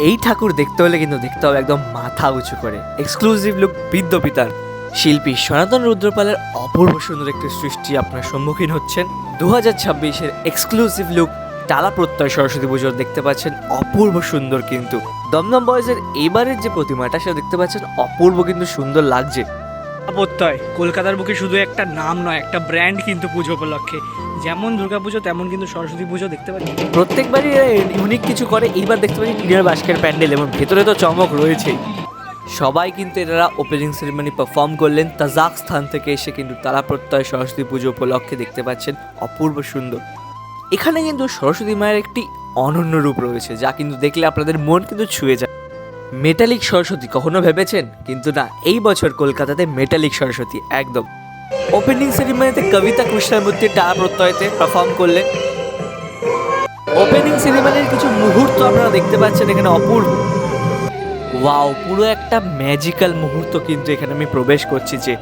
এই ঠাকুর দেখতে হলে কিন্তু দেখতে হবে একদম মাথা উঁচু করে। এক্সক্লুসিভ লুক বিদ্যপিতার শিল্পী সনাতন রুদ্রপালের অপূর্ব সুন্দর একটি সৃষ্টি আপনার সম্মুখীন হচ্ছেন। 2026-এর এক্সক্লুসিভ লুক টালা প্রত্যয় সরস্বতী পুজোর দেখতে পাচ্ছেন, অপূর্ব সুন্দর। কিন্তু দমদম বয়েজের এবারের যে প্রতিমাটা সেটা দেখতে পাচ্ছেন অপূর্ব কিন্তু সুন্দর লাগছে। প্রত্যয় কলকাতার বুকে শুধু একটা নাম নয়, একটা ব্র্যান্ড কিন্তু পুজো উপলক্ষে। যেমন দুর্গাপুজো তেমন কিন্তু সরস্বতী পুজো দেখতে পাচ্ছি প্রত্যেকবারই ইউনিক কিছু করে, এইবার দেখতে পাচ্ছি ক্লিয়ার বাস্কের প্যান্ডেল এবং ভেতরে তো চমক রয়েছেই। সবাই কিন্তু এরা ওপেনিং সেরেমনি পারফর্ম করলেন তাজাকস্তান থেকে এসে, কিন্তু তারা প্রত্যয় সরস্বতী পুজো উপলক্ষে দেখতে পাচ্ছেন অপূর্ব সুন্দর। এখানে কিন্তু সরস্বতী মায়ের একটি অনন্য রূপ রয়েছে যা কিন্তু দেখলে আপনাদের মন কিন্তু ছুঁয়ে যায়। মেটালিক সরস্বতী কখনো ভেবেছেন? কিন্তু না, এই বছর কলকাতাতে মেটালিক সরস্বতী একদম। ওপেনিং সেরিমনিতে কবিতা কৃষ্ণমূর্তি টালা প্রত্যয়তে পারফর্ম করলেন। ওপেনিং সেরিমনির কিছু মুহূর্ত আপনারা দেখতে পাচ্ছেন এখানে, অপূর্ব। ওয়াও, পুরো একটা ম্যাজিক্যাল মুহূর্ত কিন্তু এখানে আমি প্রবেশ করছি। যে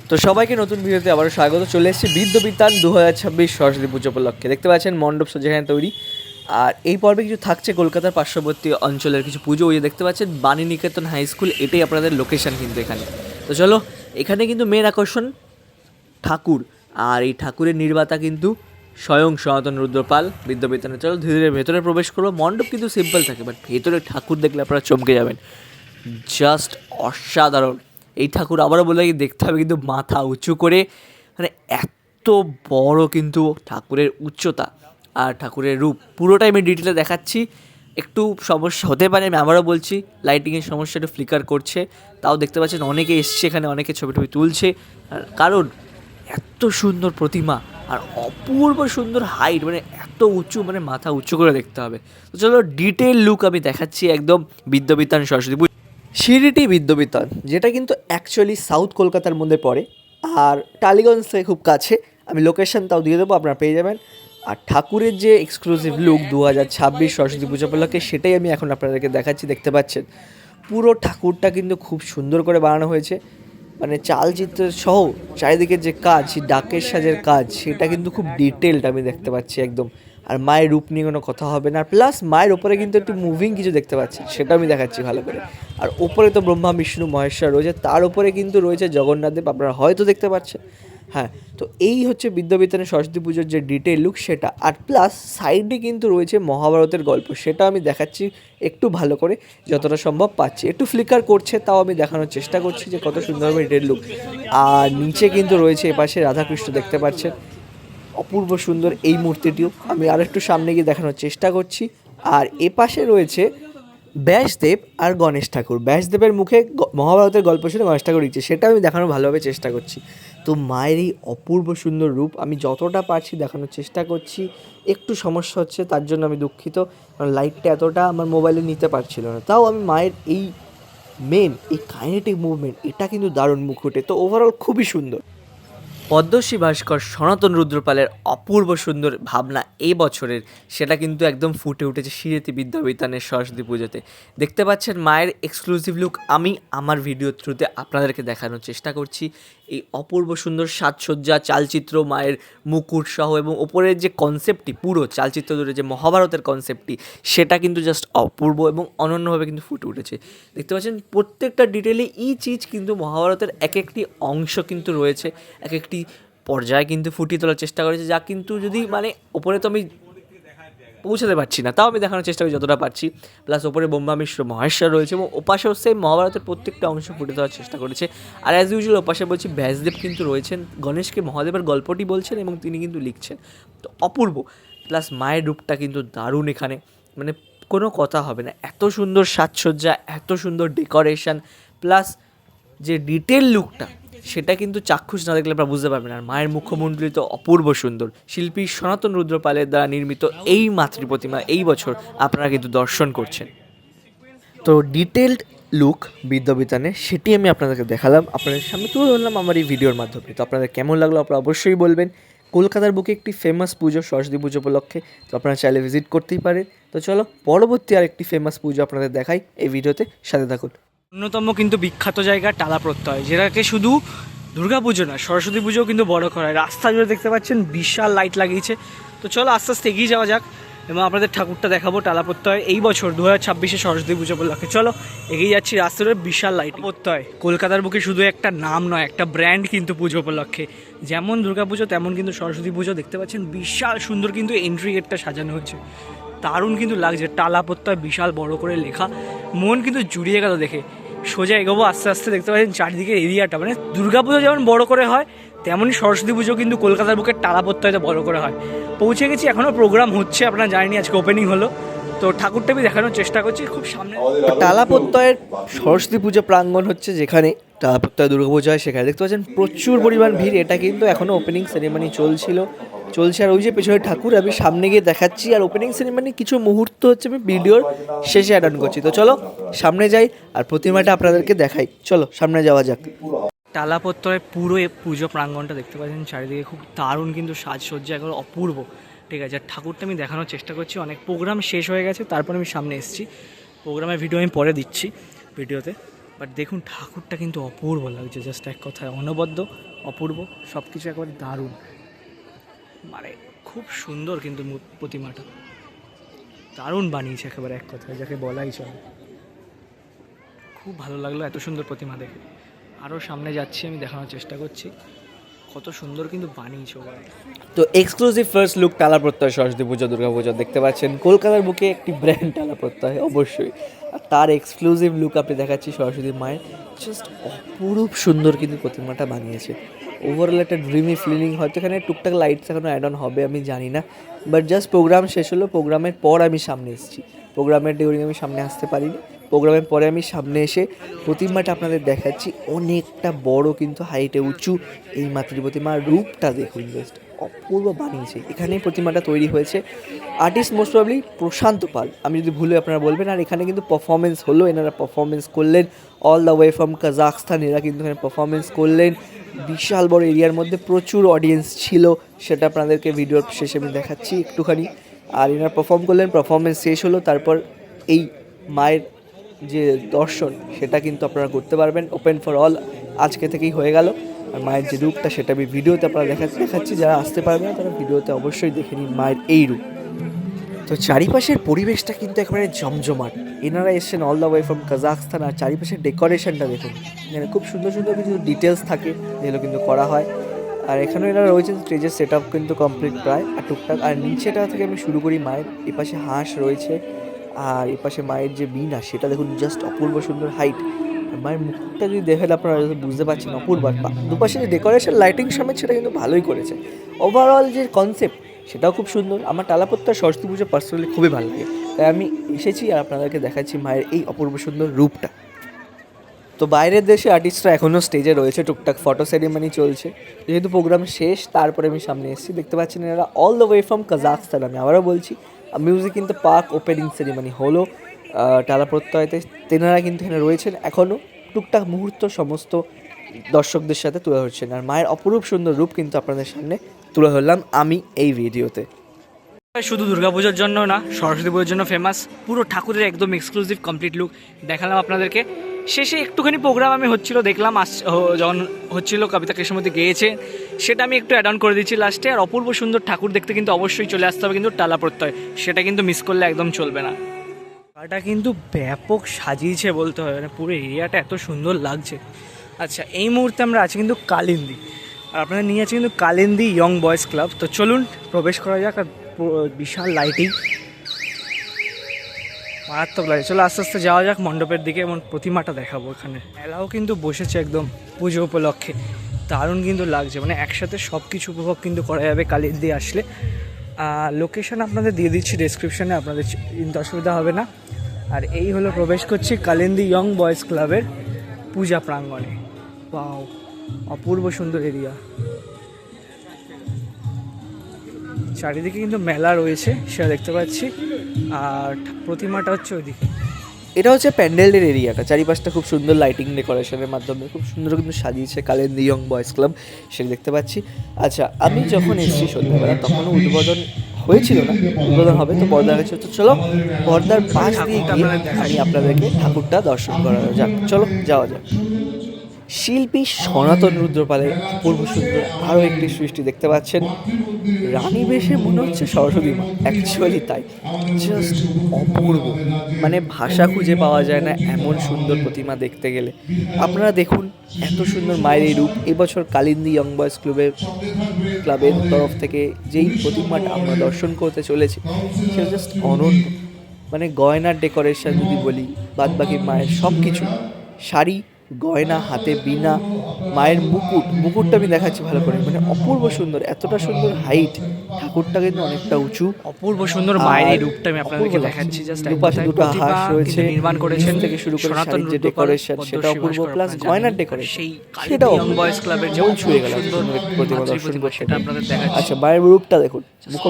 তো সবাইকে নতুন ভিডিওতে আবারও স্বাগত। চলে এসেছি বিদ্যবিতান 2026 সরস্বতী পুজো উপলক্ষে। দেখতে পাচ্ছেন মণ্ডপ যেখানে তৈরি, আর এই পর্বে কিছু থাকছে কলকাতার পার্শ্ববর্তী অঞ্চলের কিছু পুজো। ওই দেখতে পাচ্ছেন বাণী নিকেতন হাই স্কুল, এটাই আপনাদের লোকেশন কিন্তু এখানে। তো চলো, এখানে কিন্তু মেন আকর্ষণ ঠাকুর, আর এই ঠাকুরের নির্মাতা কিন্তু স্বয়ং সনাতন রুদ্রপাল বিদ্যবিতানে। চলো ধীরে ধীরে ভেতরে প্রবেশ করবো। মণ্ডপ কিন্তু সিম্পল থাকে, বাট ভেতরে ঠাকুর দেখলে আপনারা চমকে যাবেন, জাস্ট অসাধারণ। এই ঠাকুর আবারও বলে দেখতে হবে কিন্তু মাথা উঁচু করে, মানে এত বড় কিন্তু ঠাকুরের উচ্চতা আর ঠাকুরের রূপ পুরোটাই আমি ডিটেলে দেখাচ্ছি। একটু সমস্যা হতে পারে, আমি আবারও বলছি, লাইটিংয়ের সমস্যা একটু ফ্লিকার করছে, তাও দেখতে পাচ্ছেন অনেকে এসছে এখানে, অনেকে ছবি টবি তুলছে। কারণ এত সুন্দর প্রতিমা আর অপূর্ব সুন্দর হাইট, মানে এত উঁচু, মানে মাথা উঁচু করে দেখতে হবে। তো চলো ডিটেল লুক আমি দেখাচ্ছি একদম বিদ্যবিতান সরস্বতী পুজো। সিঁড়িটি বিদ্যবিতান, যেটা কিন্তু অ্যাকচুয়ালি সাউথ কলকাতার মধ্যে পড়ে, আর টালিগঞ্জ থেকে খুব কাছে। আমি লোকেশন তাও দিয়ে দেবো, আপনারা পেয়ে যাবেন। আর ঠাকুরের যে এক্সক্লুসিভ লুক 2026 সরস্বতী পুজো উপলক্ষে, সেটাই আমি এখন আপনাদেরকে দেখাচ্ছি। দেখতে পাচ্ছেন পুরো ঠাকুরটা কিন্তু খুব সুন্দর করে বানানো হয়েছে, মানে চালচিত্রের সহ চারিদিকে যে কাজ, ডাকের সাজের কাজ, সেটা কিন্তু খুব ডিটেলড আমি দেখতে পাচ্ছি একদম। আর মায়ের রূপ নিয়ে কোনো কথা হবে না, প্লাস মায়ের ওপরে কিন্তু একটু মুভিং কিছু দেখতে পাচ্ছি, সেটা আমি দেখাচ্ছি ভালো করে। আর ওপরে তো ব্রহ্মা বিষ্ণু মহেশ্বর রয়েছে, তার উপরে কিন্তু রয়েছে জগন্নাথ দেব, আপনারা হয়তো দেখতে পাচ্ছেন। হ্যাঁ, তো এই হচ্ছে বিদ্যবিতানের সরস্বতী পুজোর যে ডিটেল লুক সেটা। আর প্লাস সাইডে কিন্তু রয়েছে মহাভারতের গল্প, সেটা আমি দেখাচ্ছি একটু ভালো করে, যতটা সম্ভব পাচ্ছি। একটু ফ্লিকার করছে, তাও আমি দেখানোর চেষ্টা করছি যে কত সুন্দরভাবে ডিটেল লুক। আর নিচে কিন্তু রয়েছে এপাশে রাধাকৃষ্ণ, দেখতে পাচ্ছেন অপূর্ব সুন্দর এই মূর্তিটিও। আমি আর একটু সামনে গিয়ে দেখানোর চেষ্টা করছি। আর এপাশে রয়েছে ব্যাসদেব আর গণেশ ঠাকুর। ব্যাসদেবের মুখে মহাভারতের গল্প শুনে গণেশ ঠাকুর দিচ্ছে, সেটা আমি দেখানোর ভালোভাবে চেষ্টা করছি। তো মায়ের এই অপূর্ব সুন্দর রূপ আমি যতটা পারছি দেখানোর চেষ্টা করছি। একটু সমস্যা হচ্ছে, তার জন্য আমি দুঃখিত, কারণ লাইটটা এতটা আমার মোবাইলে নিতে পারছিল না। তাও আমি মায়ের এই এই কাইনেটিক মুভমেন্ট, এটা কিন্তু দারুণ মুখোটে। তো ওভারঅল খুবই সুন্দর। পদ্মশ্রী ভাস্কর সনাতন রুদ্রপালের অপূর্ব সুন্দর ভাবনা এই বছরের, সেটা কিন্তু একদম ফুটে উঠেছে সিঁড়িতে বিদ্যবিতানের সরস্বতী পুজোতে। দেখতে পাচ্ছেন মায়ের এক্সক্লুসিভ লুক আমি আমার ভিডিওর থ্রুতে আপনাদেরকে দেখানোর চেষ্টা করছি। এই অপূর্ব সুন্দর সাজসজ্জা, চালচিত্র, মায়ের মুকুট সহ, এবং ওপরের যে কনসেপ্টটি, পুরো চালচিত্র ধরে যে মহাভারতের কনসেপ্টটি, সেটা কিন্তু জাস্ট অপূর্ব এবং অনন্যভাবে কিন্তু ফুটে উঠেছে। দেখতে পাচ্ছেন প্রত্যেকটা ডিটেলে চিজ কিন্তু মহাভারতের এক একটি অংশ কিন্তু রয়েছে, এক একটি পর্যায়ে কিন্তু ফুটিয়ে তোলার চেষ্টা করেছে, যা কিন্তু যদি মানে ওপরে তো আমি পৌঁছাতে পারছি না, তাও আমি দেখানোর চেষ্টা করি যতটা পারছি। প্লাস ওপরে ব্রহ্মা বিষ্ণু মহেশ্বর রয়েছে, এবং ওপাশেও সেই মহাভারতের প্রত্যেকটা অংশ ফুটে দেওয়ার চেষ্টা করেছে। আর অ্যাজ ইউজুয়াল ওপাশে বলছি ব্যাসদেব কিন্তু রয়েছেন, গণেশকে মহাদেবের গল্পটি বলছেন এবং তিনি কিন্তু লিখছেন। তো অপূর্ব, প্লাস মায়ের রূপটা কিন্তু দারুণ এখানে, মানে কোনো কথা হবে না। এত সুন্দর সাজসজ্জা, এত সুন্দর ডেকোরেশন, প্লাস যে ডিটেল লুকটা, সেটা কিন্তু চাক্ষুষ না দেখলে আপনারা বুঝতে পারবেন। আর মায়ের মুখমণ্ডলী তো অপূর্ব সুন্দর। শিল্পী সনাতন রুদ্রপালের দ্বারা নির্মিত এই মাতৃ প্রতিমা এই বছর আপনারা কিন্তু দর্শন করছেন। তো ডিটেলড লুক বিদ্যবিতানে, সেটি আমি আপনাদেরকে দেখালাম, আপনাদের সামনে তুলে ধরলাম আমার এই ভিডিওর মাধ্যমে। তো আপনাদের কেমন লাগলো আপনারা অবশ্যই বলবেন। কলকাতার বুকে একটি ফেমাস পুজো সরস্বতী পুজো উপলক্ষে, তো আপনারা চাইলে ভিজিট করতেই পারেন। তো চলো পরবর্তী আর একটি ফেমাস পুজো আপনাদের দেখাই এই ভিডিওতে, সাথে থাকুন। অন্যতম কিন্তু বিখ্যাত জায়গা টালা প্রত্যয়, যেটাকে শুধু দুর্গাপুজো না, সরস্বতী পুজোও কিন্তু বড় করা হয়। রাস্তা জুড়ে দেখতে পাচ্ছেন বিশাল লাইট লাগিয়েছে। তো চলো আস্তে আস্তে এগিয়ে যাওয়া যাক। এবং আপনাদের ঠাকুরটা দেখাবো টালা প্রত্যয় এই বছর 2026-এ সরস্বতী পুজো উপলক্ষে। চলো এগিয়ে যাচ্ছি, রাস্তার বিশাল লাইট প্রত্যয় কলকাতার বুকে শুধু একটা নাম নয়, একটা ব্র্যান্ড কিন্তু পুজো উপলক্ষে। যেমন দুর্গাপুজো তেমন কিন্তু সরস্বতী পুজো দেখতে পাচ্ছেন, বিশাল সুন্দর কিন্তু এন্ট্রি গেটটা সাজানো হয়েছে, দারুণ কিন্তু লাগছে। টালা প্রত্যয় বিশাল বড় করে লেখা, মন কিন্তু জুড়িয়ে গেল দেখে। সোজা এগোবো আস্তে আস্তে, দেখতে পাচ্ছেন চারিদিকে এরিয়াটা, মানে দুর্গাপুজো যেমন বড় করে হয় তেমনই সরস্বতী পুজো কিন্তু কলকাতার বুকে টালা প্রত্যয়তে বড় করে হয়। পৌঁছে গেছি, এখনও প্রোগ্রাম হচ্ছে, আপনারা জানেনি আজকে ওপেনিং হলো, তো ঠাকুরটা আমি দেখানোর চেষ্টা করছি খুব সামনে। টালা প্রত্যয়ের সরস্বতী পুজো প্রাঙ্গণ হচ্ছে যেখানে টালা প্রত্যয় দুর্গাপুজো হয়, সেখানে দেখতে পাচ্ছেন প্রচুর পরিমাণ ভিড়। এটা কিন্তু এখনও ওপেনিং সেরেমনি চলছে আর ওই যে পেছনে ঠাকুর আমি সামনে গিয়ে দেখাচ্ছি, আর ওপেনিং সেরেমনি কিছু মুহূর্ত হচ্ছে আমি ভিডিওর শেষে অ্যাড অন করছি। তো চলো সামনে যাই আর প্রতিমাটা আপনাদেরকে দেখাই, চলো সামনে যাওয়া যাক। টালা প্রত্যয়ের পুরো এই পুজো প্রাঙ্গণটা দেখতে পাচ্ছেন, চারিদিকে খুব দারুণ কিন্তু সাজসজ্জা, একবার অপূর্ব। ঠিক আছে, আর ঠাকুরটা আমি দেখানোর চেষ্টা করছি। অনেক প্রোগ্রাম শেষ হয়ে গেছে, তারপর আমি সামনে এসেছি। প্রোগ্রামের ভিডিও আমি পরে দিচ্ছি ভিডিওতে, বাট দেখুন ঠাকুরটা কিন্তু অপূর্ব লাগছে, জাস্ট এক কথায় অনবদ্য, অপূর্ব, সব কিছু একেবারে দারুণ, মানে খুব সুন্দর কিন্তু প্রতিমাটা দারুণ বানিয়েছে একেবারে এক কথায়, যাকে বলাই চলে। খুব ভালো লাগলো এত সুন্দর প্রতিমা দেখে। আরও সামনে যাচ্ছি, আমি দেখানোর চেষ্টা করছি কত সুন্দর কিন্তু বানিয়েছে ওরা। তো এক্সক্লুসিভ ফার্স্ট লুক টালা প্রত্যয় সরস্বতী পুজো দুর্গাপুজো দেখতে পাচ্ছেন, কলকাতার বুকে একটি ব্র্যান্ড টালা প্রত্যয় অবশ্যই, আর তার এক্সক্লুসিভ লুক আপনি দেখাচ্ছি সরস্বতী মায়ের। জাস্ট অপরূপ সুন্দর কিন্তু প্রতিমাটা বানিয়েছে। ওভারঅল একটা ড্রিমি ফিলিং। হয়তো এখানে টুকটাক লাইটস এখনো অ্যাড অন হবে আমি জানি না, বাট জাস্ট প্রোগ্রাম শেষ হলো, প্রোগ্রামের পর আমি সামনে এসেছি, প্রোগ্রামের ডিউরিং আমি সামনে আসতে পারিনি, প্রোগ্রামের পরে আমি সামনে এসে প্রতিমাটা আপনাদের দেখাচ্ছি। অনেকটা বড় কিন্তু হাইটে উঁচু এই মাতৃ প্রতিমার রূপটা দেখুন, জাস্ট অপূর্ব বানিয়েছে। এখানেই প্রতিমাটা তৈরি হয়েছে, আর্টিস্ট মোস্ট প্রবলি প্রশান্ত পাল, আমি যদি ভুলে আপনারা বলবেন। আর এখানে কিন্তু পারফরমেন্স হলো, এনারা পারফরমেন্স করলেন all the way from Kazakhstan, এরা কিন্তু এখানে পারফরমেন্স করলেন। বিশাল বড় এরিয়ার মধ্যে প্রচুর অডিয়েন্স ছিল, সেটা আপনাদেরকে ভিডিওর শেষে আমি দেখাচ্ছি একটুখানি। আর এনারা পারফর্ম করলেন, পারফরমেন্স শেষ হলো, তারপর এই মায়ের যে দর্শন সেটা কিন্তু আপনারা করতে পারবেন, ওপেন ফর অল আজকে থেকেই হয়ে গেল। আর মায়ের যে রূপটা সেটা আমি ভিডিওতে আপনারা দেখাচ্ছি, যারা আসতে পারবে না তারা ভিডিওতে অবশ্যই দেখে নিন মায়ের এই রূপ। তো চারিপাশের পরিবেশটা কিন্তু একেবারে জমজমাট, এনারা এসছেন all the way from Kazakhstan. আর চারিপাশের ডেকোরেশনটা দেখুন, এখানে খুব সুন্দর সুন্দর কিছু ডিটেলস থাকে যেগুলো কিন্তু করা হয়। আর এখানে এনারা রয়েছেন, স্টেজের সেট আপ কিন্তু কমপ্লিট প্রায়, আর টুকটাক। আর নিচেটা থেকে আমি শুরু করি, মায়ের এপাশে হাঁস রয়েছে, আর এপাশে মায়ের যে বীণা সেটা দেখুন, জাস্ট অপূর্ব সুন্দর হাইট। মায়ের মুখটা যদি দেখেন আপনারা বুঝতে পারছেন অপূর্ব। দুপাশে যে ডেকোরেশন লাইটিং সমেত সেটা কিন্তু ভালোই করেছে। ওভারঅল যে কনসেপ্ট সেটাও খুব সুন্দর। আমার টালা প্রত্যয় সরস্বতী পুজো পার্সোনালি খুবই ভালো লাগে, তাই আমি এসেছি আর আপনাদেরকে দেখাচ্ছি মায়ের এই অপূর্ব সুন্দর রূপটা। তো বাইরের দেশে আর্টিস্টরা এখনও স্টেজে রয়েছে, টুকটাক ফটো সেরিমনি চলছে, যেহেতু প্রোগ্রাম শেষ তারপরে আমি সামনে এসেছি। দেখতে পাচ্ছেন এরা all the way from Kazakhstan. আমি আবারও বলছি, মিউজিক কিন্তু পার্ক ওপেনিং সেরিমনি হলো টালা প্রত্যয়তে, তেনারা কিন্তু এখানে রয়েছেন এখনও, টুকটাক মুহূর্ত সমস্ত দর্শকদের সাথে তুলে ধরছেন। আর মায়ের অপরূপ সুন্দর রূপ কিন্তু আপনাদের সামনে তুলে ধরলাম আমি এই ভিডিওতে। শুধু দুর্গাপুজোর জন্য না, সরস্বতী পুজোর জন্য ফেমাস, পুরো ঠাকুরের একদম এক্সক্লুসিভ কমপ্লিট লুক দেখালাম আপনাদেরকে। শেষে একটুখানি প্রোগ্রাম আমি হচ্ছিল দেখলাম, যখন হচ্ছিল কবিতা কৃষ্ণমূর্তি গেয়েছে, সেটা আমি একটু অ্যাড অন করে দিচ্ছি লাস্টে। আর অপূর্ব সুন্দর ঠাকুর দেখতে কিন্তু অবশ্যই চলে আসতে হবে কিন্তু টালা প্রত্যয়, সেটা কিন্তু মিস করলে একদম চলবে না। এটা কিন্তু ব্যাপক সাজিয়েছে বলতে হয়, মানে পুরো এরিয়াটা এত সুন্দর লাগছে। আচ্ছা, এই মুহূর্তে আমরা আছি কিন্তু কালিন্দী, আর আপনারা নিয়ে আছে কিন্তু কালিন্দী ইয়ং বয়েজ ক্লাব। তো চলুন প্রবেশ করা যাক। আর বিশাল লাইটিং, মারাত্মক লাগে। চলো আস্তে আস্তে যাওয়া যাক মণ্ডপের দিকে, এবং প্রতিমাটা দেখাবো। এখানে মেলাও কিন্তু বসেছে একদম পুজো উপলক্ষে, দারুণ কিন্তু লাগছে, মানে একসাথে সব কিছু উপভোগ কিন্তু করা যাবে কালিন্দী আসলে। লোকেশন আপনাদের দিয়ে দিচ্ছি ডেসক্রিপশানে, আপনাদের কিন্তু অসুবিধা হবে না। আর এই হলো প্রবেশ করছি কালিন্দী ইয়ং বয়েজ ক্লাবের পূজা প্রাঙ্গণে। ওয়াও, অপূর্ব সুন্দর এরিয়া, চারিদিকে কিন্তু মেলা রয়েছে সেটা দেখতে পাচ্ছি। আর প্রতিমাটা হচ্ছে ওইদিকে, এটা হচ্ছে প্যান্ডেলের এরিয়াটা, চারিপাশটা খুব সুন্দর লাইটিং ডেকোরেশনের মাধ্যমে খুব সুন্দর কিন্তু সাজিয়েছে কালিন্দী ইয়ং বয়েজ ক্লাব, সেটা দেখতে পাচ্ছি। আচ্ছা, আমি যখন এসেছি সন্ধ্যাবেলা তখনও উদ্বোধন হয়েছিল না, উদ্বোধন হবে, তো পর্দা গেছে। তো চলো পর্দার পাশ দিয়ে গিয়ে আমি আপনাদেরকে ঠাকুরটা দর্শন করা যাক, চলো যাওয়া যাক। শিল্পী সনাতন রুদ্রপালের অপূর্ব সুন্দর আরও একটি সৃষ্টি দেখতে পাচ্ছেন। রানী বেশে মনে হচ্ছে সরস্বতী মা, অ্যাকচুয়ালি তাই, জাস্ট অপূর্ব, মানে ভাষা খুঁজে পাওয়া যায় না এমন সুন্দর প্রতিমা দেখতে গেলে। আপনারা দেখুন এত সুন্দর মায়ের এই রূপ। এবছর কালিন্দী ইয়ং বয়েজ ক্লাবের তরফ থেকে যেই প্রতিমাটা আমরা দর্শন করতে চলেছি সেটা জাস্ট অনন্য। মানে গয়নার ডেকোরেশন যদি বলি, বাদবাকি মায়ের সব কিছু, শাড়ি, গয়না, হাতে বীণা, মায়ের মুকুটটা আমি দেখাচ্ছি ভালো করে, মানে অপূর্ব সুন্দর, এতটা সুন্দর হাইট, ঠাকুরটা কিন্তু অনেকটা উঁচু, অপূর্ব সুন্দর মায়ের এই রূপটা আমি আপনাদেরকে দেখাচ্ছি। জাস্ট দুপাশে দুটো হাঁস রয়েছে, নির্মাণ করেছেন থেকে শুরু করে সনাতন শাড়ির যে ডেকোরেশন সেটা অপূর্ব, প্লাস গয়নার ডেকোরেশন সেই সেটাও ইয়ং বয়েজ ক্লাবের যে মন ছুঁয়ে গেল সুন্দর প্রতিমা দর্শন প্রতিমা করতে। সেটা আপনাদের দেখাচ্ছি। আচ্ছা, মায়ের রূপটা দেখুন,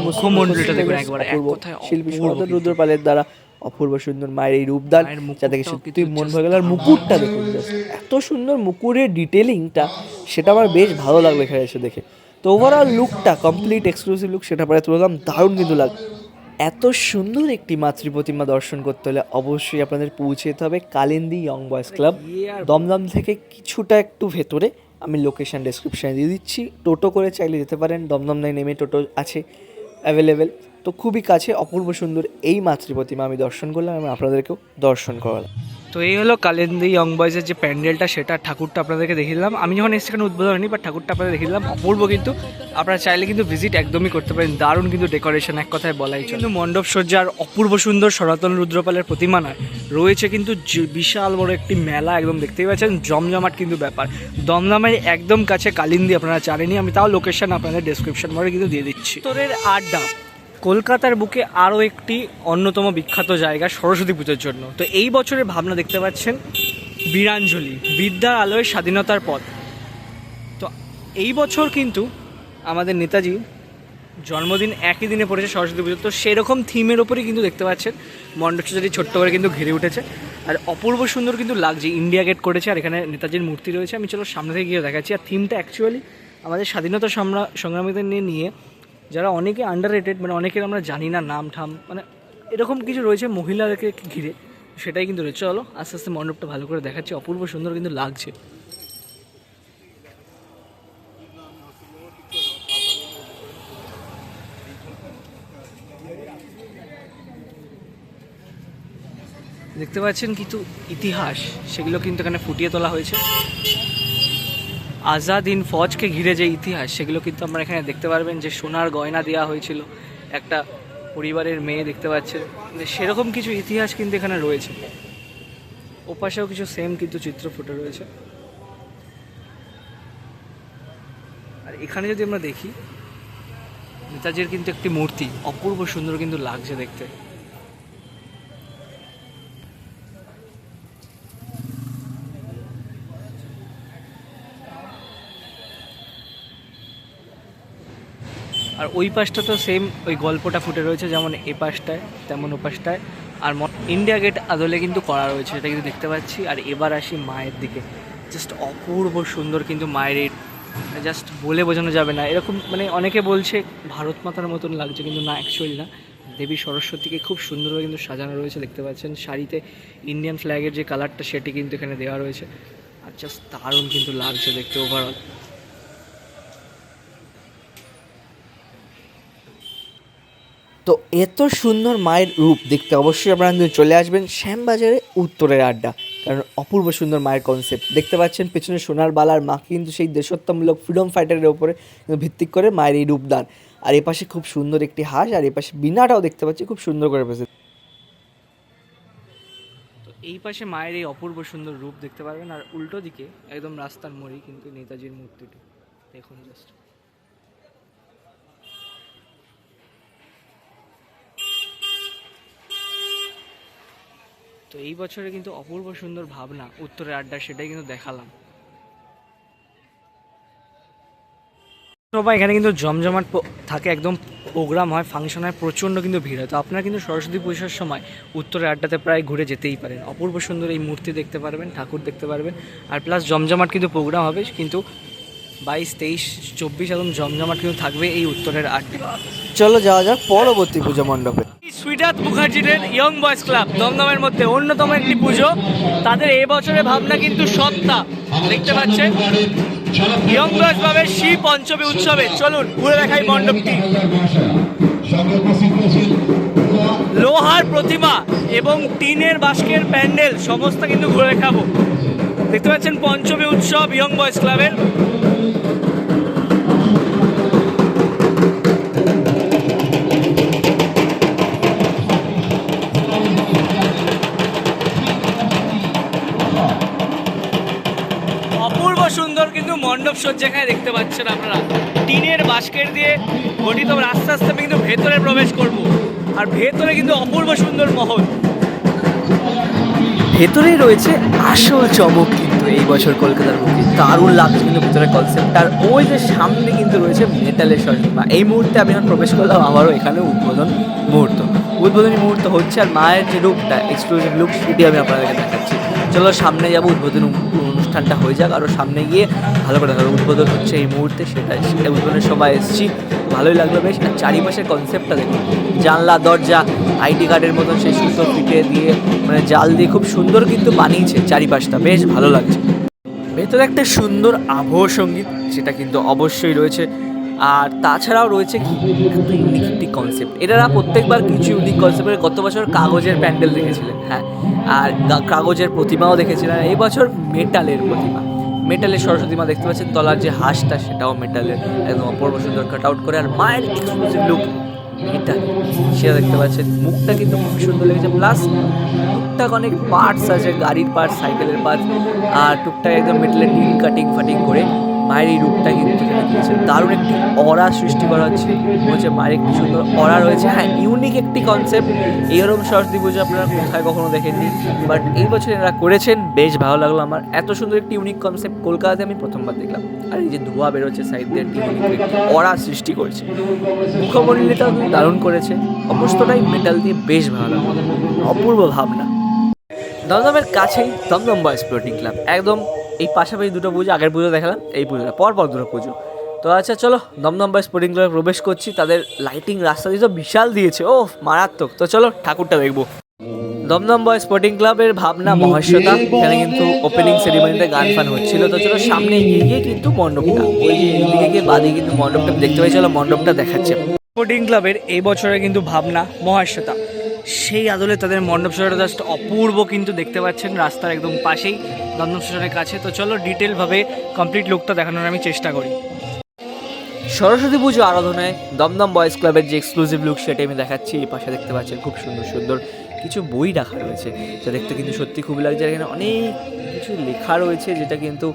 মুখমণ্ডলটা দেখুন একবার, এক অপূর্ব, কথায় শিল্পী অপূর্ব সনাতন কিন্তু। রুদ্রপালের দ্বারা অপূর্ব সুন্দর মায়ের এই রূপদান, মায়ের যা দেখে মুকুটটাও সত্যি কিন্তু মন just ভরে গেল। আর মুকুটটা দেখুন, just এত সুন্দর মুকুরের ডিটেলিংটা, সেটা আমার বেশ ভালো লাগলো এখানে এসে দেখে। তো ওভারঅল লুকটা কমপ্লিট এক্সক্লুসিভ লুক, সেটা পরে তুললাম, দারুণ কিন্তু লাগে। এত সুন্দর একটি মাতৃ প্রতিমা দর্শন করতে হলে অবশ্যই আপনাদের পৌঁছে যেতে হবে Kalindi young boys club, Dumdum থেকে কিছুটা একটু ভেতরে। আমি লোকেশন ডেসক্রিপশানে দিয়ে দিচ্ছি, টোটো করে চাইলে যেতে পারেন, দমদম নেমে টোটো আছে অ্যাভেলেবেল। তো খুবই কাছে, অপূর্ব সুন্দর এই মাতৃ প্রতিমা আমি দর্শন করলাম এবং আপনাদেরকেও দর্শন করালাম। তো এই হলো কালিন্দী ইয়ং বয়েজের যে প্যান্ডেলটা, সেটা ঠাকুরটা আপনাদেরকে দেখিয়ে দিলাম। আমি যখন এসে সেখানে উদ্বোধন হয়নি, বাট ঠাকুরটা আপনাদের দেখিয়ে দিলাম, অপূর্ব কিন্তু। আপনারা চাইলে কিন্তু ভিজিট একদমই করতে পারেন, দারুণ কিন্তু ডেকোরেশন, এক কথায় বলাই কিন্তু মণ্ডপ সজ্জার অপূর্ব সুন্দর সনাতন রুদ্রপালের প্রতিমা নয়, রয়েছে কিন্তু বিশাল বড় একটি মেলা, একদম দেখতেই পাচ্ছেন জমজমাট কিন্তু ব্যাপার। দমদমের একদম কাছে কালিন্দী, আপনারা জানেনই, আমি তাও লোকেশন আপনাদের ডেসক্রিপশন বক্সে কিন্তু দিয়ে দিচ্ছি। তোরের আড্ডা কলকাতার বুকে আরও একটি অন্যতম বিখ্যাত জায়গা সরস্বতী পুজোর জন্য। তো এই বছরের ভাবনা দেখতে পাচ্ছেন বীরাঞ্জলি, বিদ্যার আলোয় স্বাধীনতার পথ। তো এই বছর কিন্তু আমাদের নেতাজি জন্মদিন একই দিনে পড়েছে সরস্বতী পুজো, তো সেরকম থিমের ওপরেই কিন্তু দেখতে পাচ্ছেন মণ্ডপটি ছোট্ট করে কিন্তু ঘিরে উঠেছে, আর অপূর্ব সুন্দর কিন্তু লাগছে। ইন্ডিয়া গেট করেছে, আর এখানে নেতাজির মূর্তি রয়েছে। আমি চলো সামনে থেকে গিয়ে দেখাচ্ছি। আর থিমটা অ্যাকচুয়ালি আমাদের স্বাধীনতা সংগ্রামীদের নিয়ে যারা অনেকে আন্ডাররেটেড, মানে অনেকের আমরা জানি না নাম ঠাম, মানে এরকম কিছু রয়েছে মহিলাদেরকে ঘিরে, সেটাই কিন্তু রয়েছে। চলো আস্তে আস্তে মণ্ডপটা ভালো করে দেখাচ্ছি, অপূর্ব সুন্দর কিন্তু লাগছে। দেখতে পাচ্ছেন কিন্তু ইতিহাস, সেগুলো কিন্তু এখানে ফুটিয়ে তোলা হয়েছে। আজাদ হিন্দ ফৌজকে ঘিরে যে ইতিহাস, সেগুলো কিন্তু আমরা এখানে দেখতে পারবেন। যে সোনার গয়না দেওয়া হয়েছিল একটা পরিবারের মেয়ে, দেখতে পাচ্ছেন, সেরকম কিছু ইতিহাস কিন্তু এখানে রয়েছে। ওপাশেও কিছু সেম কিন্তু চিত্র ফুটে রয়েছে। আর এখানে যদি আমরা দেখি, নেতাজির কিন্তু একটি মূর্তি, অপূর্ব সুন্দর কিন্তু লাগছে দেখতে। আর ওই পাশটা তো সেম ওই গল্পটা ফুটে রয়েছে, যেমন এ পাশটায় তেমন ও পাশটায়। আর ইন্ডিয়া গেট আদলে কিন্তু করা রয়েছে, এটা কিন্তু দেখতে পাচ্ছি। আর এবার আসি মায়ের দিকে, জাস্ট অপূর্ব সুন্দর কিন্তু মায়ের এই, জাস্ট বলে বোঝানো যাবে না এরকম। মানে অনেকে বলছে ভারত মাতার মতন লাগছে, কিন্তু না, অ্যাকচুয়ালি না। দেবী সরস্বতীকে খুব সুন্দরভাবে কিন্তু সাজানো রয়েছে, দেখতে পাচ্ছেন। শাড়িতে ইন্ডিয়ান ফ্ল্যাগের যে কালারটা, সেটি কিন্তু এখানে দেওয়া রয়েছে। আর জাস্ট দারুণ কিন্তু লাগছে দেখতে ওভারঅল। তো এত সুন্দর মায়ের রূপ দেখতে অবশ্যই আপনারা কিন্তু চলে আসবেন শ্যামবাজারে উত্তরের আড্ডা, কারণ অপূর্ব সুন্দর মায়ের কনসেপ্ট দেখতে পাচ্ছেন। পেছনে সোনার বালার মা কিন্তু সেই দেশত্বমূলক ফ্রিডম ফাইটারের ওপরে ভিত্তি করে মায়ের এই রূপদান। আর এপাশে খুব সুন্দর একটি হাঁস, আর এপাশে বীণাটাও দেখতে পাচ্ছি খুব সুন্দর করে পেয়েছে। তো এই পাশে মায়ের এই অপূর্ব সুন্দর রূপ দেখতে পারবেন। আর উল্টো দিকে একদম রাস্তার মোড়ে কিন্তু নেতাজির মূর্তিটি দেখুন জাস্ট। তো এই বছরে কিন্তু অপূর্ব সুন্দর ভাবনা উত্তরের আড্ডা, সেটাই কিন্তু দেখালাম। সবাই এখানে কিন্তু জমজমাট থাকে, একদম প্রোগ্রাম হয়, ফাংশন হয়, প্রচণ্ড কিন্তু ভিড় হয়। তো আপনারা কিন্তু সরস্বতী পুজোর সময় উত্তরের আড্ডাতে প্রায় ঘুরে যেতেই পারেন। অপূর্ব সুন্দর এই মূর্তি দেখতে পারবেন, ঠাকুর দেখতে পারবেন, আর প্লাস জমজমাট কিন্তু প্রোগ্রাম হবে। কিন্তু 22, 23, 24 একদম জমজমাট কিন্তু থাকবে এই উত্তরের আড্ডা। চলো যাওয়া যাক পরবর্তী পুজো মণ্ডপে। সুইটাত মুখার্জিদের ইয়ং বয়েজ ক্লাব দমদমের মধ্যে অন্যতম একটি পুজো। তাদের এই বছরের ভাবনা কিন্তু সত্তা, দেখতে পাচ্ছেন ইয়ং বয়েজ ক্লাবের শিব পঞ্চমী উৎসবে। চলুন ঘুরে দেখাই মণ্ডপটি। লোহার প্রতিমা এবং টিনের বাস্কের প্যান্ডেল সমস্ত কিন্তু ঘুরে দেখাবো। দেখতে পাচ্ছেন পঞ্চমী উৎসব ইয়ং বয়েজ ক্লাবের। অপূর্ব সুন্দর কিন্তু মণ্ডপ সজ্জা এখানে দেখতে পাচ্ছেন আপনারা। টিনের বাস্কের দিয়ে গঠিত। আস্তে আস্তে আমি কিন্তু ভেতরে প্রবেশ করব, আর ভেতরে কিন্তু অপূর্ব সুন্দর মহল। ভেতরেই রয়েছে আসল চমক কিন্তু এই বছর কলকাতার মধ্যে দারুণ লাগছে কিন্তু ভেতরের কনসেপ্ট। আর ওই যে সামনে কিন্তু রয়েছে মেটালের সরঞ্জাম। এই মুহূর্তে আমি যখন প্রবেশ করলাম আবারও এখানে উদ্বোধনী মুহূর্ত হচ্ছে। আর মায়ের যে লুকটা, এক্সক্লুসিভ লুক, সেটি আমি আপনাদেরকে দেখাচ্ছি। চলো সামনে যাবো, উদ্বোধনী অনুষ্ঠানটা হয়ে যাক, আরও সামনে গিয়ে ভালো করে দেখাবো। উদ্বোধন হচ্ছে এই মুহূর্তে, সেটা উদ্বোধনের সবাই এসেছি, ভালোই লাগলো বেশ। আর চারিপাশের কনসেপ্টটা দেখুন, জানলা দরজা আইডি কার্ডের মতন সেই সুতো ফিটে দিয়ে মানে জাল দিয়ে খুব সুন্দর কিন্তু বানিয়েছে চারিপাশটা, বেশ ভালো লাগছে। ভেতরে একটা সুন্দর আবহ সঙ্গীত যেটা কিন্তু অবশ্যই রয়েছে। আর তাছাড়াও রয়েছে কি একটা ইউনিক একটি কনসেপ্ট। এনারা প্রত্যেকবার কিছু ইউনিক কনসেপ্টের, গত বছর কাগজের প্যান্ডেল দেখেছিলেন, হ্যাঁ, আর কাগজের প্রতিমাও দেখেছিলেন। এই বছর মেটালের প্রতিমা, মেটালের সরস্বতী মা দেখতে পাচ্ছেন, তলার যে হাঁসটা সেটাও মেটালের, একদম অপূর্ব সুন্দর কাট আউট করে। আর মায়ের এক্সক্লুসিভ লুক মেটাল, সেটা দেখতে পাচ্ছেন। মুখটা কিন্তু খুব সুন্দর লেগেছে, প্লাস টুকটাক অনেক পার্টস আছে, গাড়ির পার্টস, সাইকেলের পার্টস, আর টুকটাক একদম মেটালের টিন কাটিং করে মায়ের এই রূপটা কিন্তু এখানে দিয়েছে। দারুণ একটি অরা সৃষ্টি করা হচ্ছে মায়ের একটি সুন্দর অরা রয়েছে। হ্যাঁ, ইউনিক একটি কনসেপ্ট। এইরকম সরস্বতী পুজো আপনারা কোথায় কখনো দেখেননি, বাট এই বছর এরা করেছেন, বেশ ভালো লাগলো আমার। এত সুন্দর একটি ইউনিক কনসেপ্ট কলকাতাতে আমি প্রথমবার দেখলাম। আর এই যে ধোঁয়া বেরোচ্ছে সাইড দিয়ে, একটি অরা সৃষ্টি করছে। মুখমণ্ডলটাও দারুণ করেছে, সমস্তটাই মেটাল দিয়ে, বেশ ভালো লাগলো, অপূর্ব ভাবনা। দমদমের কাছেই দমদম বয়েজ স্পোর্টিং ক্লাব, একদম এই পাশাপাশি দুটো পুজো, আগের পুজো দেখালাম, এই পুজোটা পরপর দুটো পুজো। তো আচ্ছা চলো দমদম বয়েজ স্পোর্টিং ক্লাবে প্রবেশ করছি। তাদের লাইটিং রাস্তা দিয়ে তো বিশাল দিয়েছে, ও মারাত্মক। তো চলো ঠাকুরটা দেখবো। দমদম বয়েজ স্পোর্টিং ক্লাবের ভাবনা মহাশ্বেতা, এখানে কিন্তু ওপেনিং সেরিমনিতে গান ফান হচ্ছিল। তো চলো সামনে এগিয়ে গিয়ে কিন্তু মণ্ডপটা, ওই যে এদিকে গিয়ে বাদিকে কিন্তু মণ্ডপটা দেখতে পাই, চলো মণ্ডপটা দেখাচ্ছে। স্পোর্টিং ক্লাবের এই বছরে কিন্তু ভাবনা মহাশ্বেতা, সেই আদলে তাদের মণ্ডপ সজ্জাটা জাস্ট অপূর্ব কিন্তু দেখতে পাচ্ছেন, রাস্তার একদম পাশেই, দমদম স্টেশনের কাছে। তো চলো ডিটেলভাবে কমপ্লিট লুকটা দেখানোর আমি চেষ্টা করি। সরস্বতী পুজো আরাধনায় দমদম বয়েজ ক্লাবের যে এক্সক্লুসিভ লুক সেটা আমি দেখাচ্ছি। এই পাশে দেখতে পাচ্ছেন খুব সুন্দর সুন্দর কিছু বই রাখা রয়েছে, যা দেখতে কিন্তু সত্যি খুব লাগছে। এখানে অনেক কিছু লেখা রয়েছে, যেটা কিন্তু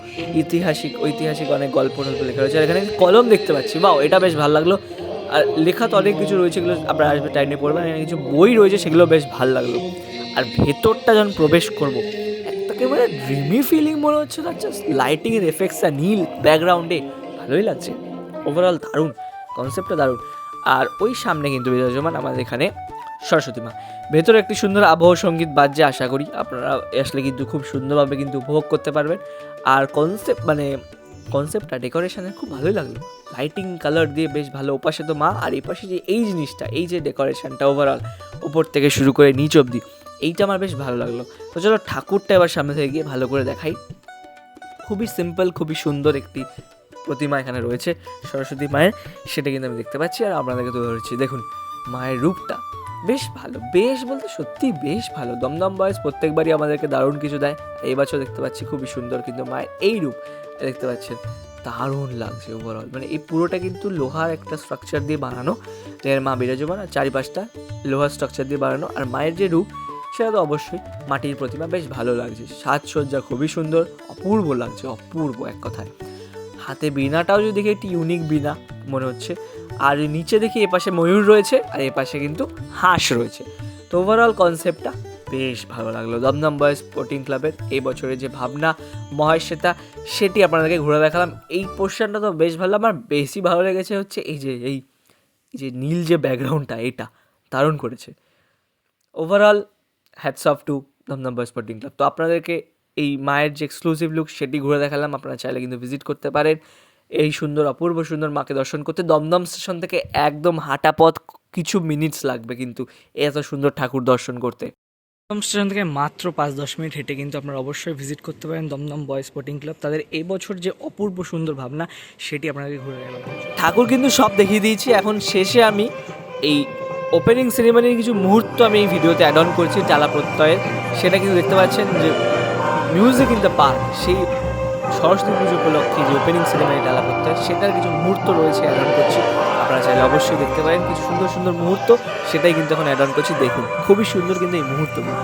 ঐতিহাসিক অনেক গল্প লেখা রয়েছে। আর এখানে কলম দেখতে পাচ্ছি, বাও, এটা বেশ ভালো লাগলো। আর লেখা তো অনেক কিছু রয়েছে, এগুলো আপনারা আসবে টাইমে পড়বেন। এখানে কিছু বই রয়েছে, সেগুলো বেশ ভালো লাগলো। আর ভেতরটা যখন প্রবেশ করবো, একেবারে ড্রিমি ফিলিং মনে হচ্ছে, তার জাস্ট লাইটিংয়ের এফেক্টসটা নীল ব্যাকগ্রাউন্ডে, ভালোই লাগছে। ওভারঅল দারুণ, কনসেপ্টটা দারুণ। আর ওই সামনে কিন্তু বিরাজমান আমাদের এখানে সরস্বতী মা। ভেতরে একটি সুন্দর আবহ সঙ্গীত বাজছে, আশা করি আপনারা আসলে কিন্তু খুব সুন্দরভাবে কিন্তু উপভোগ করতে পারবেন। আর কনসেপ্টটা ডেকোরেশনের খুব ভালোই লাগলো, লাইটিং কালার দিয়ে বেশ ভালো। ওপাশে তো মা, আর এই পাশে যে এই জিনিসটা, এই যে ডেকোরেশনটা ওভারঅল উপর থেকে শুরু করে নিচ অবধি, এইটা আমার বেশ ভালো লাগলো। তো চলো ঠাকুরটা এবার সামনে থেকে গিয়ে ভালো করে দেখাই। খুবই সিম্পল, খুবই সুন্দর একটি প্রতিমা এখানে রয়েছে সরস্বতী মায়ের, সেটা কিন্তু আমি দেখতে পাচ্ছি আর আপনাদেরকে তুলে ধরেছি। দেখুন মায়ের রূপটা বেশ ভালো, বেশ বলতে সত্যি বেশ ভালো। দমদম বয়েজ প্রত্যেকবারই আমাদেরকে দারুণ কিছু দেয়, এই বছর দেখতে পাচ্ছি খুবই সুন্দর কিন্তু মায়ের এই রূপ দেখতে পাচ্ছেন, দারুণ লাগছে ওভারঅল। মানে এই পুরোটা কিন্তু লোহার একটা স্ট্রাকচার দিয়ে বানানো, যেখানে মা বিরাজমান, আর চারিপাশটা লোহার স্ট্রাকচার দিয়ে বানানো। আর মায়ের যে রূপ সেটা তো অবশ্যই মাটির প্রতিমা, বেশ ভালো লাগছে। সাজসজ্জা খুবই সুন্দর, অপূর্ব লাগছে, অপূর্ব এক কথায়। হাতে বীণাটাও যদি দেখি একটি ইউনিক বীণা মনে হচ্ছে। আর নিচে দেখি এপাশে ময়ূর রয়েছে, আর এপাশে কিন্তু হাঁস রয়েছে। তো ওভারঅল কনসেপ্টটা বেশ ভালো লাগলো। দমদম বয়েজ স্পোর্টিং ক্লাবের এই বছরের যে ভাবনা মহাশ্বেতা, সেটি আপনাদেরকে ঘুরে দেখালাম। এই পোর্শনটা তো বেশ ভালো, আমার বেশি ভালো লেগেছে হচ্ছে এই যে নীল যে ব্যাকগ্রাউন্ডটা, এটা দারুণ করেছে। Overall hats off to Dumdum boys sporting club. তো আপনাদেরকে এই মায়ের যে এক্সক্লুসিভ লুক সেটি ঘুরে দেখালাম, আপনারা চাইলে কিন্তু ভিজিট করতে পারেন। এই সুন্দর অপূর্ব সুন্দর মাকে দর্শন করতে দমদম স্টেশন থেকে একদম হাঁটা পথ, কিছু মিনিটস লাগবে কিন্তু এত সুন্দর ঠাকুর দর্শন করতে। দমদম স্টেশন থেকে মাত্র 5-10 মিনিট হেঁটে কিন্তু আপনারা অবশ্যই ভিজিট করতে পারেন দমদম বয়েজ স্পোর্টিং ক্লাব। তাদের এই বছর যে অপূর্ব সুন্দর ভাবনা সেটি আপনাকে ঘুরে গেল। ঠাকুর কিন্তু সব দেখিয়ে দিয়েছি, এখন শেষে আমি এই ওপেনিং সেরিমনির কিছু মুহূর্ত আমি এই ভিডিওতে অ্যাড অন করছি টালা প্রত্যয়ের। সেটা কিন্তু দেখতে পাচ্ছেন যে মিউজিক ইন দ্য পার্ক, সেই সরস্বতী পুজো উপলক্ষে যে ওপেনিং সেরিমনি টালা প্রত্যয় সেটার কিছু মুহূর্ত রয়েছে, অ্যাড অন করছি। আপনারা চাইলে অবশ্যই দেখতে পারেন কিছু সুন্দর সুন্দর মুহূর্ত, সেটাই কিন্তু এখন অ্যাড অন করছি। দেখুন খুবই সুন্দর কিন্তু এই মুহূর্তগুলো।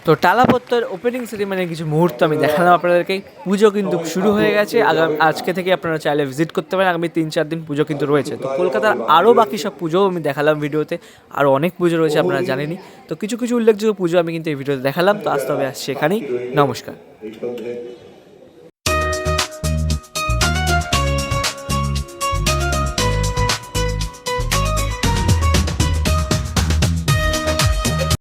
তো টালাপত্তর ওপেনিং সেরিমনির কিছু মুহূর্ত আমি দেখালাম আপনাদেরকে। পুজো কিন্তু শুরু হয়ে গেছে, আজকে থেকে আপনারা চাইলে ভিজিট করতে পারেন। আগামী 3-4 দিন পুজো কিন্তু রয়েছে। তো কলকাতার আরও বাকি সব পুজোও আমি দেখালাম ভিডিওতে, আরও অনেক পুজো রয়েছে আপনারা জানেনই। তো কিছু কিছু উল্লেখযোগ্য পুজো আমি কিন্তু এই ভিডিওতে দেখালাম। তো আসতে হবে আসছে এখানেই। নমস্কার।